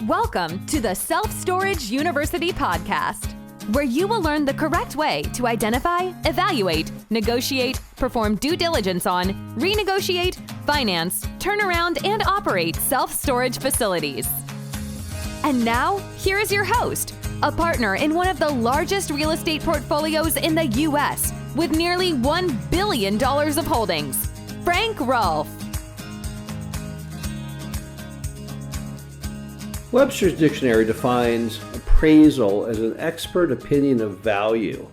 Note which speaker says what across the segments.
Speaker 1: Welcome to the Self-Storage University podcast, where you will learn the correct way to identify, evaluate, negotiate, perform due diligence on, renegotiate, finance, turn around, and operate self-storage facilities. And now, here is your host, a partner in one of the largest real estate portfolios in the U.S. with nearly $1 billion of holdings, Frank Rolfe.
Speaker 2: Webster's dictionary defines appraisal as an expert opinion of value.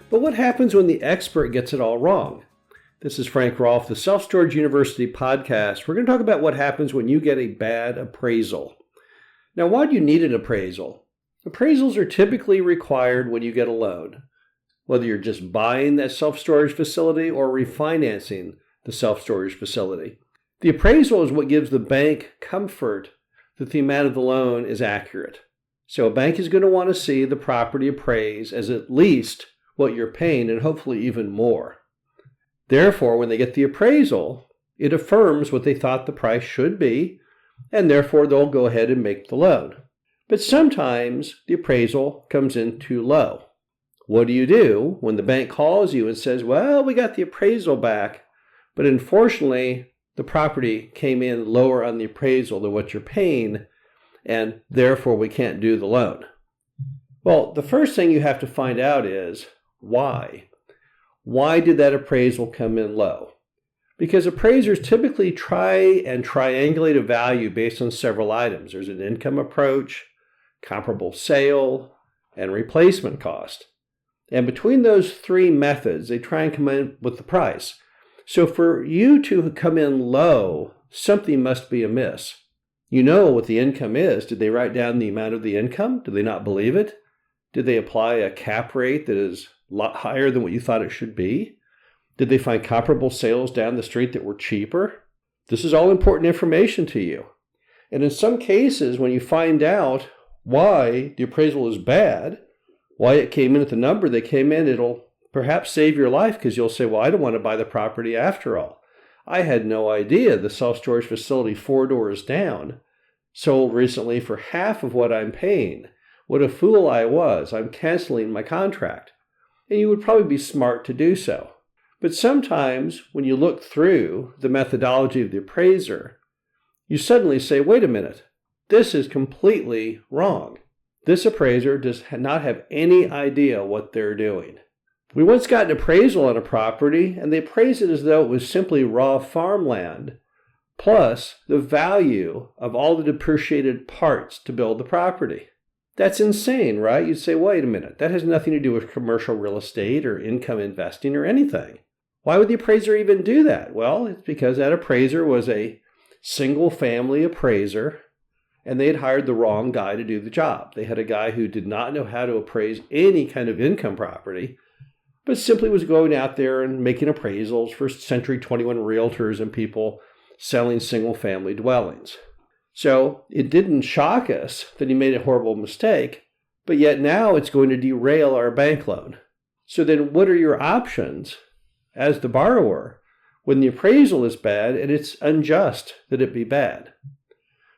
Speaker 2: But what happens when the expert gets it all wrong? This is Frank Rolfe, the Self-Storage University podcast. We're going to talk about what happens when you get a bad appraisal. Now, why do you need an appraisal? Appraisals are typically required when you get a loan, whether you're just buying that self-storage facility or refinancing the self-storage facility. The appraisal is what gives the bank comfort that the amount of the loan is accurate. So a bank is going to want to see the property appraised as at least what you're paying and hopefully even more. Therefore, when they get the appraisal, it affirms what they thought the price should be, and therefore they'll go ahead and make the loan. But sometimes the appraisal comes in too low. What do you do when the bank calls you and says, well, we got the appraisal back, but unfortunately, the property came in lower on the appraisal than what you're paying, and therefore we can't do the loan? Well, the first thing you have to find out is why. Why did that appraisal come in low? Because appraisers typically try and triangulate a value based on several items. There's an income approach, comparable sale, and replacement cost. And between those three methods, they try and come in with the price. So for you to come in low, something must be amiss. You know what the income is. Did they write down the amount of the income? Did they not believe it? Did they apply a cap rate that is a lot higher than what you thought it should be? Did they find comparable sales down the street that were cheaper? This is all important information to you. And in some cases, when you find out why the appraisal is bad, why it came in at the number they came in, it'll perhaps save your life, because you'll say, well, I don't want to buy the property after all. I had no idea the self-storage facility 4 doors down sold recently for half of what I'm paying. What a fool I was. I'm canceling my contract. And you would probably be smart to do so. But sometimes when you look through the methodology of the appraiser, you suddenly say, wait a minute, this is completely wrong. This appraiser does not have any idea what they're doing. We once got an appraisal on a property, and they appraised it as though it was simply raw farmland, plus the value of all the depreciated parts to build the property. That's insane, right? You'd say, wait a minute, that has nothing to do with commercial real estate or income investing or anything. Why would the appraiser even do that? Well, it's because that appraiser was a single-family appraiser, and they had hired the wrong guy to do the job. They had a guy who did not know how to appraise any kind of income property, but simply was going out there and making appraisals for Century 21 realtors and people selling single-family dwellings. So it didn't shock us that he made a horrible mistake, but yet now it's going to derail our bank loan. So then what are your options as the borrower when the appraisal is bad and it's unjust that it be bad?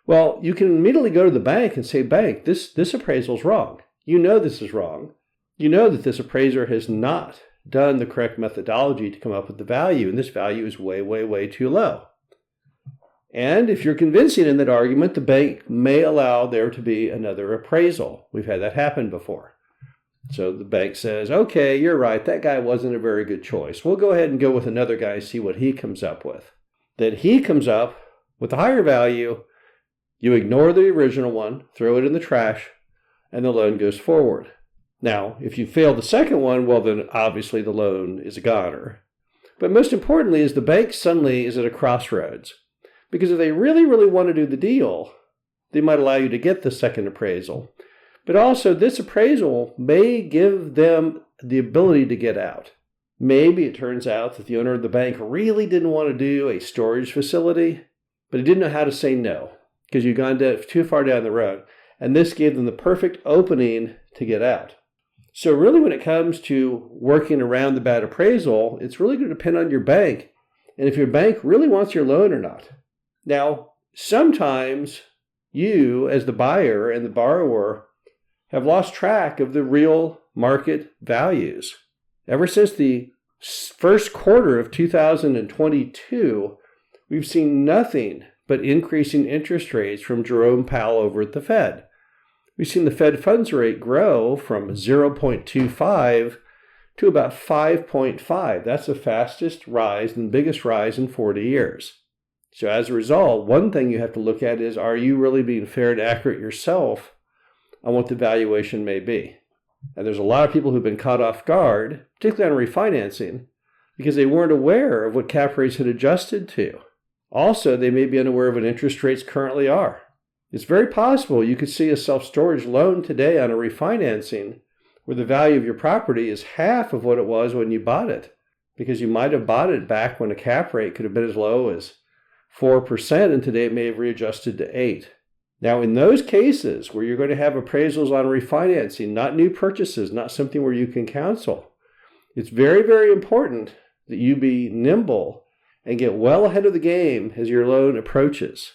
Speaker 2: Well, you can immediately go to the bank and say, bank, this appraisal is wrong. You know this is wrong. You know that this appraiser has not done the correct methodology to come up with the value, and this value is way, way, way too low. And if you're convincing in that argument, the bank may allow there to be another appraisal. We've had that happen before. So the bank says, okay, you're right, that guy wasn't a very good choice. We'll go ahead and go with another guy, see what he comes up with. Then he comes up with a higher value. You ignore the original one, throw it in the trash, and the loan goes forward. Now, if you fail the second one, well, then obviously the loan is a goner. But most importantly is the bank suddenly is at a crossroads. Because if they really, really want to do the deal, they might allow you to get the second appraisal. But also, this appraisal may give them the ability to get out. Maybe it turns out that the owner of the bank really didn't want to do a storage facility, but he didn't know how to say no, because you've gone too far down the road. And this gave them the perfect opening to get out. So really when it comes to working around the bad appraisal, it's really going to depend on your bank and if your bank really wants your loan or not. Now, sometimes you, as the buyer and the borrower, have lost track of the real market values. Ever since the first quarter of 2022, we've seen nothing but increasing interest rates from Jerome Powell over at the Fed. We've seen the Fed funds rate grow from 0.25 to about 5.5. That's the fastest rise and biggest rise in 40 years. So as a result, one thing you have to look at is, are you really being fair and accurate yourself on what the valuation may be? And there's a lot of people who've been caught off guard, particularly on refinancing, because they weren't aware of what cap rates had adjusted to. Also, they may be unaware of what interest rates currently are. It's very possible you could see a self-storage loan today on a refinancing where the value of your property is half of what it was when you bought it, because you might have bought it back when a cap rate could have been as low as 4%, and today it may have readjusted to 8%. Now, in those cases where you're going to have appraisals on refinancing, not new purchases, not something where you can counsel, it's very, very important that you be nimble and get well ahead of the game as your loan approaches.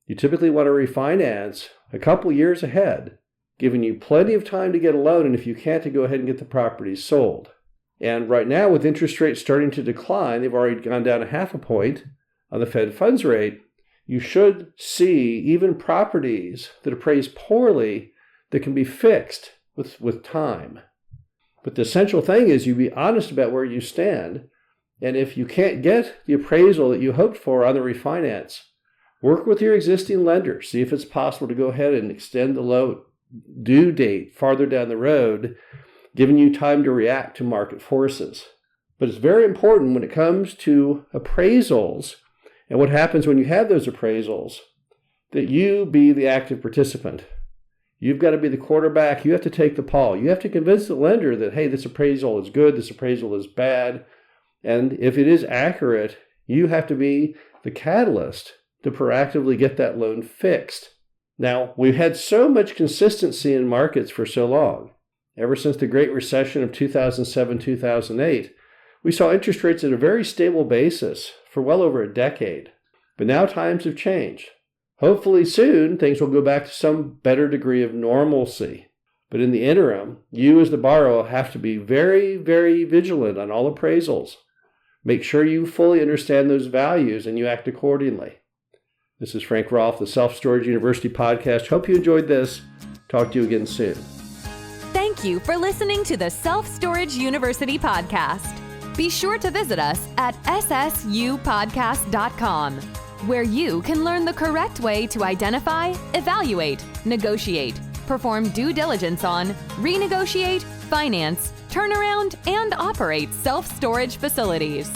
Speaker 2: You typically want to refinance a couple years ahead, giving you plenty of time to get a loan, and if you can't, to go ahead and get the property sold. And right now, with interest rates starting to decline, they've already gone down 0.5 point on the Fed funds rate, you should see even properties that appraise poorly that can be fixed with time. But the essential thing is you be honest about where you stand, and if you can't get the appraisal that you hoped for on the refinance, work with your existing lender. See if it's possible to go ahead and extend the loan due date farther down the road, giving you time to react to market forces. But it's very important when it comes to appraisals and what happens when you have those appraisals, that you be the active participant. You've got to be the quarterback. You have to take the ball. You have to convince the lender that, hey, this appraisal is good, this appraisal is bad. And if it is accurate, you have to be the catalyst to proactively get that loan fixed. Now, we've had so much consistency in markets for so long. Ever since the Great Recession of 2007, 2008, we saw interest rates at a very stable basis for well over a decade. But now times have changed. Hopefully soon, things will go back to some better degree of normalcy. But in the interim, you as the borrower have to be very, very vigilant on all appraisals. Make sure you fully understand those values and you act accordingly. This is Frank Rolfe, the Self-Storage University podcast. Hope you enjoyed this. Talk to you again soon.
Speaker 1: Thank you for listening to the Self-Storage University podcast. Be sure to visit us at ssupodcast.com, where you can learn the correct way to identify, evaluate, negotiate, perform due diligence on, renegotiate, finance, turnaround, and operate self-storage facilities.